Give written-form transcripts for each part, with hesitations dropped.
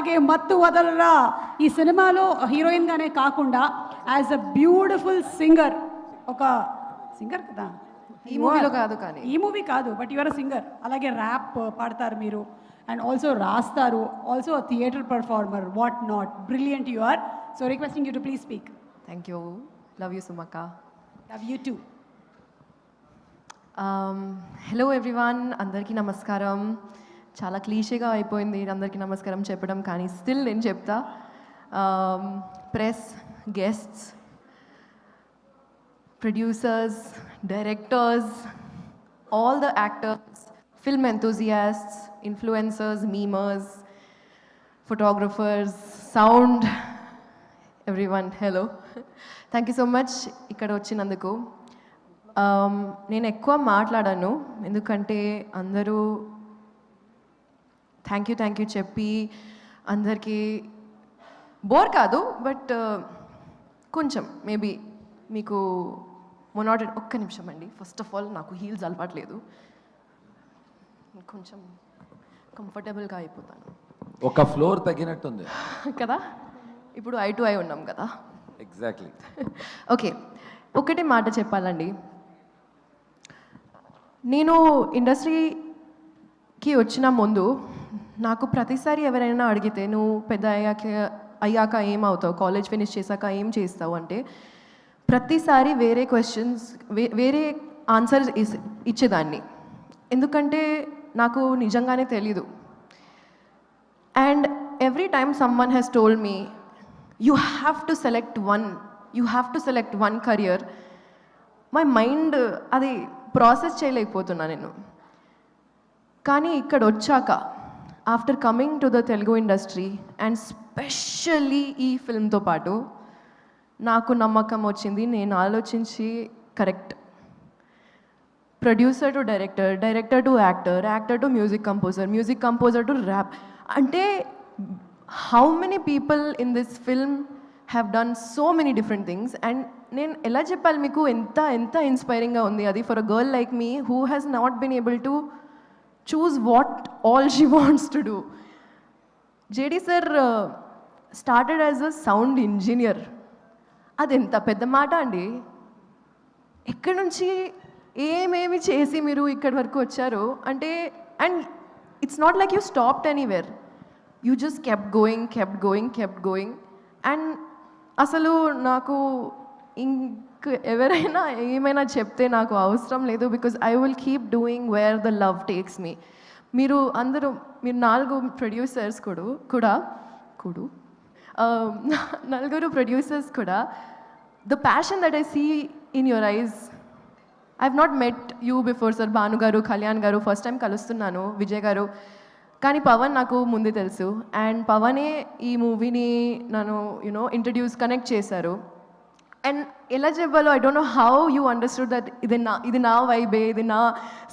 అలాగే మత్తు వదలరా ఈ సినిమాలో హీరోయిన్గానే కాకుండా యాజ్ అ బ్యూటిఫుల్ సింగర్, ఒక సింగర్ కదా, ఈ మూవీలో కాదు కానీ ఈ మూవీ కాదు బట్ యువర్ సింగర్, అలాగే ర్యాప్ పాడతారు మీరు అండ్ ఆల్సో రాస్తారు, also theatre performer, what not, brilliant you are. So requesting you to please speak. Thank you. Love you సుమక్క. Love you too. Hello everyone, అందరికీ నమస్కారం. చాలా క్లీషేగా అయిపోయింది అందరికీ నమస్కారం చెప్పడం, కానీ స్టిల్ నేను చెప్తా. Press, guests, producers, directors, all the actors, film enthusiasts, influencers, memers, photographers, sound, everyone, hello. Thank you so much ఇక్కడ వచ్చినందుకు. నేను ఎక్కువ మాట్లాడాను ఎందుకంటే అందరూ థ్యాంక్ యూ చెప్పి అందరికీ బోర్ కాదు, బట్ కొంచెం మేబీ మీకు మొనాటెడ్. ఒక్క నిమిషం అండి. ఫస్ట్ ఆఫ్ ఆల్ నాకు హీల్స్ అలవాట్లేదు, కొంచెం కంఫర్టబుల్గా అయిపోతాను. ఒక ఫ్లోర్ తగ్గినట్టుంది కదా, ఇప్పుడు ఐ టు ఐ ఉన్నాం కదా. ఎగ్జాక్ట్లీ. ఓకే, ఒకటే మాట చెప్పాలండి. నేను ఇండస్ట్రీకి వచ్చిన ముందు నాకు ప్రతిసారి ఎవరైనా అడిగితే నువ్వు పెద్ద అయ్యాక ఏమవుతావు, కాలేజ్ ఫినిష్ చేశాక ఏం చేస్తావు అంటే ప్రతిసారి వేరే క్వశ్చన్స్, వేరే ఆన్సర్ ఇచ్చేదాన్ని. ఎందుకంటే నాకు నిజంగానే తెలీదు. And every time someone has told me you have to select one career. My mind అది ప్రాసెస్ చేయలేకపోతున్నా నేను. కానీ ఇక్కడ వచ్చాక after coming to the Telugu industry and specially ఈ ఫిల్మ్తో పాటు నాకు నమ్మకం వచ్చింది. నేను ఆలోచించి correct, producer to director, director to actor, actor to music composer to rap. అంటే how many people in this film have done so many different things. And నేను ఎలా చెప్పాలి మీకు, ఎంత ఎంత ఇన్స్పైరింగ్గా ఉంది అది for a girl like me who has not been able to choose what all she wants to do. JD sir started as a sound engineer. అది ఎంత పెద్ద మాట అండి. ఎక్కడి నుంచి ఏమేమి చేసి మీరు ఇక్కడి వరకు వచ్చారు అంటే, and it's not like you stopped anywhere, you just kept going. And అసలు నాకు ఎవరైనా ఏమైనా చెప్తే నాకు అవసరం లేదు, because I will keep doing where the love takes me. మీరు 4 ప్రొడ్యూసర్స్ కూడా నలుగురు ప్రొడ్యూసర్స్ కూడా the passion that I see in your eyes. I have not met you before sir. Bhanu garu, Kalyan గారు ఫస్ట్ టైం కలుస్తున్నాను, విజయ్ గారు. కానీ పవన్ నాకు ముందే తెలుసు. అండ్ పవనే ఈ మూవీని నన్ను కనెక్ట్ చేశారు. అండ్ ఎలా చెప్పాలో I don't know how you understood that ఇది నా వైబే, ఇది నా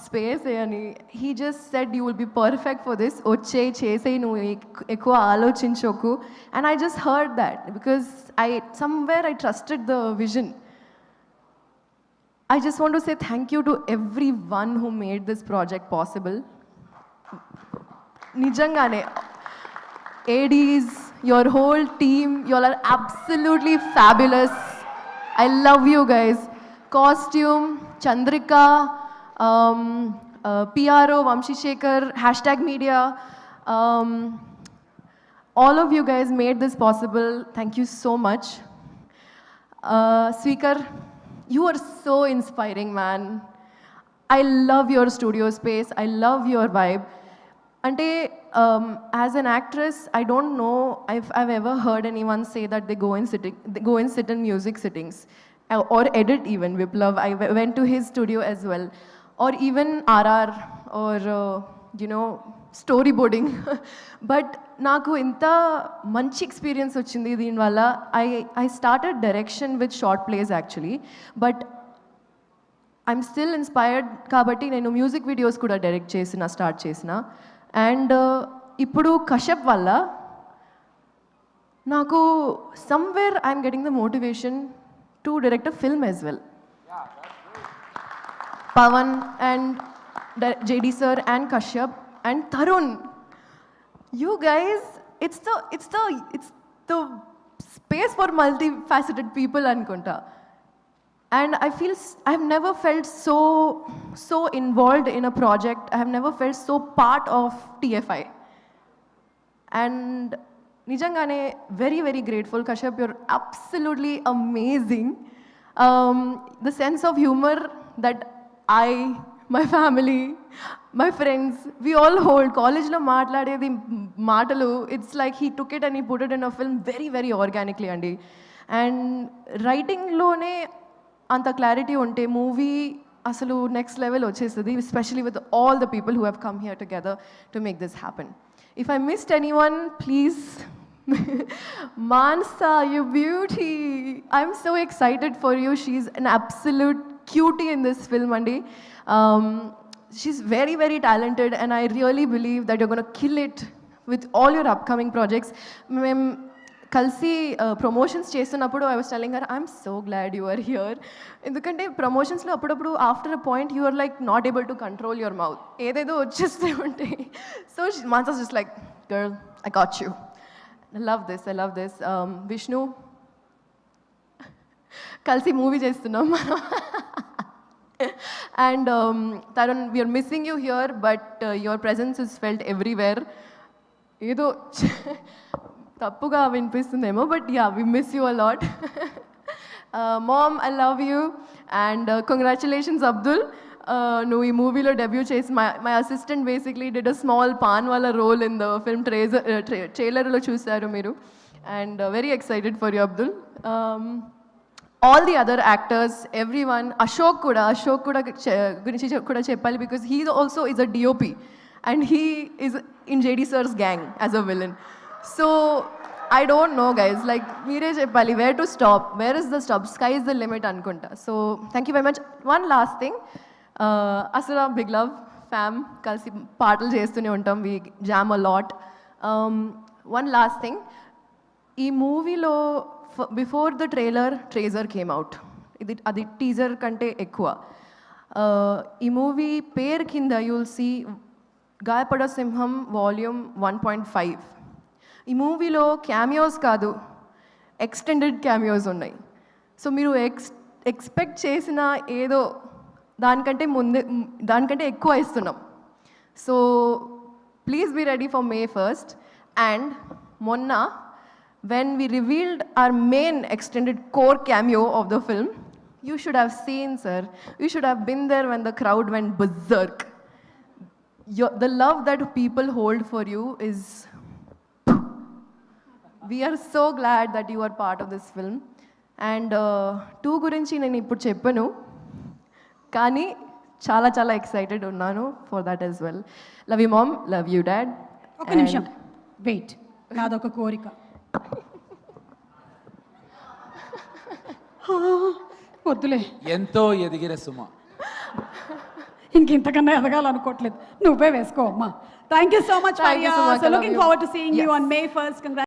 స్పేసే అని. He just said you will be perfect for this, చేసేయి, నువ్వు ఎక్కువ ఆలోచించకు. And I just heard that because somewhere I trusted the vision. I just want to say thank you to everyone who made this project possible. Nijangane, ADs, your whole team, you all are absolutely fabulous. I love you guys. Costume, Chandrika, PRO, Vamshi Shekhar, #media. All of you guys made this possible. Thank you so much. Sweekar, you are so inspiring, man. I love your studio space. I love your vibe. Ante, as an actress, I don't know if I've ever heard anyone say that they go and sit in music sittings or edit even. Viplav, I went to his studio as well. Or even RR or, storyboarding. But నాకు ఇంత మంచి experience వచ్చింది దీనివల్ల. I started direction with short plays actually, but I'm still inspired కాబట్టి నేను music videos కూడా start చేసిన. అండ్ ఇప్పుడు కశ్యప్ వల్ల నాకు somewhere I'm getting the motivation to direct a film as well. Pavan and JD sir and Kashyap and Tarun, you guys, it's the space for multifaceted people అనుకుంటా. And I've never felt so involved in a project. I have never felt so part of TFI. And nijangane very, very grateful. Kashyap, you're absolutely amazing. The sense of humor that my family, my friends, we all hold. College lo maatladedi maatalu, it's like he took it and he put it in a film very, very organically, andi. And writing lone anta clarity unte movie asalu next level vachestadi, especially with all the people who have come here together to make this happen. If I missed anyone, please, Mansa, you beauty. I'm so excited for you. She's an absolute cutie in this film, andi. She's very, very talented, and I really believe that you're going to kill it with all your upcoming projects. కలిసి promotions చేస్తున్నప్పుడు I was telling her I'm so glad you are here. ఎందుకంటే ప్రమోషన్స్లో అప్పుడప్పుడు after a point you are like not able to control your mouth, ఏదేదో వచ్చేస్తూ ఉంటాయి. So మాన్సాస్ just like girl I got you. I love this. Vishnu, కలిసి movie చేస్తున్నాం మనం. And Tarun, we are missing you here, but your presence is felt everywhere. ఏదో తప్పుగా వినిపిస్తుందేమో, but yeah, we miss you a lot. Mom, I love you and congratulations Abdul. నువ్వు ఈ మూవీలో debut చేసి my assistant basically did a small పాన్ వాళ్ళ role in the film. ట్రైలర్లో చూశారు మీరు. And very excited for you Abdul. All the other actors, everyone, Ashok kuda gurinchi kuda cheppali, because he also is a DOP and he is in JD sir's gang as a villain. So I don't know, guys, like mere cheppali where to stop, where is the stop, sky is the limit anukunta. So thank you very much. One last thing, Asura, big love fam, kalsi paatlu chestune untam, we jam a lot. One last thing, ee movie lo before the treasure came out, అది teaser కంటే ఎక్కువ. ఈ movie పేరు కింద you'll see గాయపడ సింహం volume 1.5. ఈ మూవీలో cameos కాదు, ఎక్స్టెండెడ్ క్యామియోస్ ఉన్నాయి. సో మీరు ఎక్స్పెక్ట్ చేసిన ఏదో దానికంటే ఎక్కువ ఇస్తున్నాం. So please be ready for May 1st. And మొన్న when we revealed our main extended core cameo of the film, you should have seen, sir. You should have been there when the crowd went berserk. The love that people hold for you is... We are so glad that you are part of this film. And 2 గురించి నేను ఇప్పుడు చెప్పను, కానీ చాలా చాలా excited ఉన్నాను for that as well. Love you, mom. Love you, dad. ఒక నిమిషం వెయిట్, నాదొక కోరిక. వద్దులే, ఎంతో ఎదిగిన సుమ, ఇంకెంతకన్నా ఎదగాలనుకోవట్లేదు, నువ్వే వేసుకో అమ్మా. Thank you so much. Lusking forward to seeing you on May 1st.